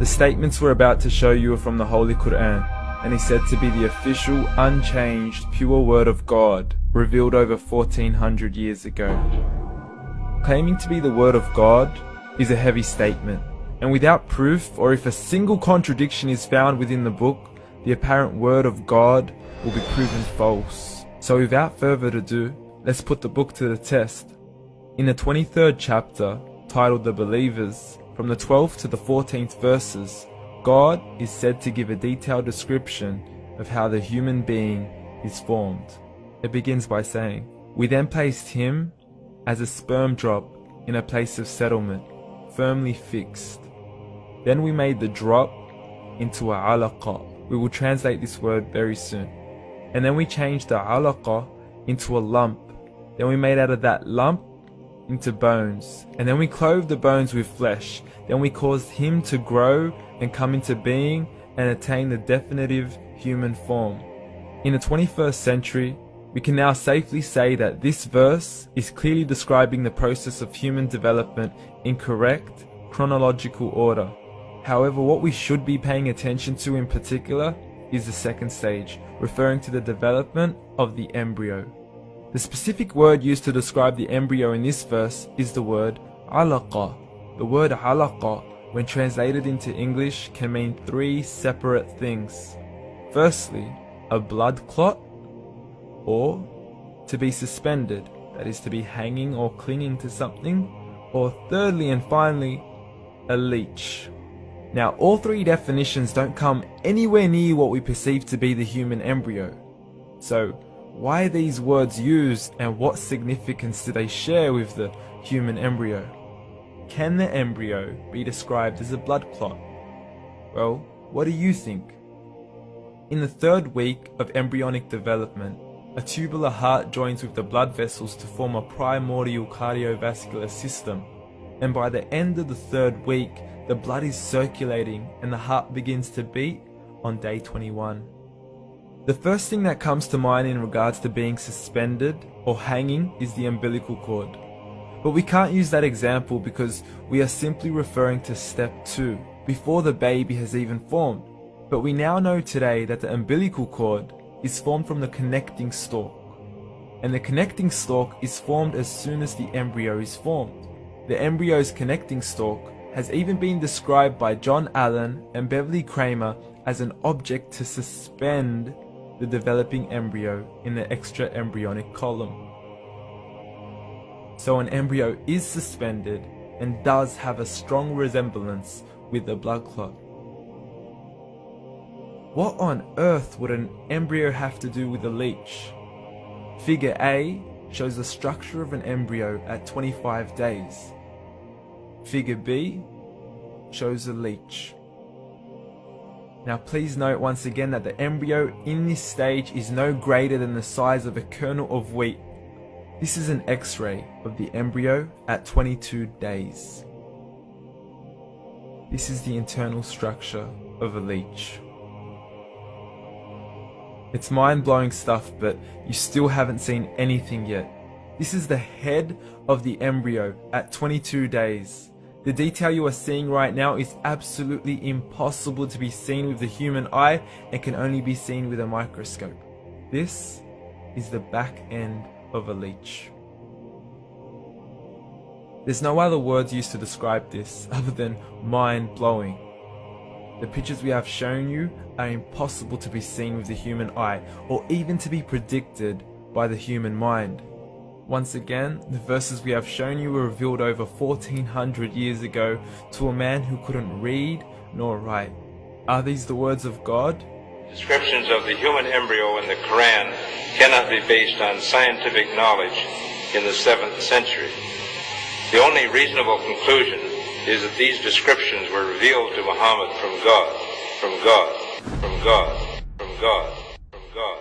The statements we're about to show you are from the Holy Quran, and is said to be the official, unchanged, pure word of God, revealed over 1400 years ago. Claiming to be the word of God is a heavy statement, and without proof, or if a single contradiction is found within the book, the apparent word of God will be proven false. So without further ado, let's put the book to the test. In the 23rd chapter, titled The Believers, from the 12th to the 14th verses, God is said to give a detailed description of how the human being is formed. It begins by saying, "We then placed him as a sperm drop in a place of settlement, firmly fixed. Then we made the drop into a alaqa." We will translate this word very soon. "And then we changed the alaqa into a lump. Then we made out of that lump into bones. And then we clothed the bones with flesh. Then we caused him to grow and come into being and attain the definitive human form." In the 21st century, we can now safely say that this verse is clearly describing the process of human development in correct chronological order. However, what we should be paying attention to in particular is the second stage, referring to the development of the embryo. The specific word used to describe the embryo in this verse is the word alaqa. The word alaqa, when translated into English, can mean three separate things. Firstly, a blood clot, or to be suspended, that is to be hanging or clinging to something, or thirdly and finally, a leech. Now, all three definitions don't come anywhere near what we perceive to be the human embryo. So, why are these words used, and what significance do they share with the human embryo? Can the embryo be described as a blood clot? Well, what do you think? In the 3rd week of embryonic development, a tubular heart joins with the blood vessels to form a primordial cardiovascular system, and by the end of the 3rd week, the blood is circulating and the heart begins to beat on day 21. The first thing that comes to mind in regards to being suspended or hanging is the umbilical cord. But we can't use that example because we are simply referring to step 2, before the baby has even formed. But we now know today that the umbilical cord is formed from the connecting stalk. And the connecting stalk is formed as soon as the embryo is formed. The embryo's connecting stalk has even been described by John Allen and Beverly Kramer as an object to suspend the developing embryo in the extra-embryonic column. So an embryo is suspended and does have a strong resemblance with a blood clot. What on earth would an embryo have to do with a leech? Figure A shows the structure of an embryo at 25 days. Figure B shows a leech. Now please note once again that the embryo in this stage is no greater than the size of a kernel of wheat. This is an X-ray of the embryo at 22 days. This is the internal structure of a leech. It's mind-blowing stuff, but you still haven't seen anything yet. This is the head of the embryo at 22 days. The detail you are seeing right now is absolutely impossible to be seen with the human eye and can only be seen with a microscope. This is the back end of a leech. There's no other words used to describe this other than mind-blowing. The pictures we have shown you are impossible to be seen with the human eye or even to be predicted by the human mind. Once again, the verses we have shown you were revealed over 1400 years ago to a man who couldn't read nor write. Are these the words of God? Descriptions of the human embryo in the Quran cannot be based on scientific knowledge in the 7th century. The only reasonable conclusion is that these descriptions were revealed to Muhammad from God, from God, from God, from God, from God.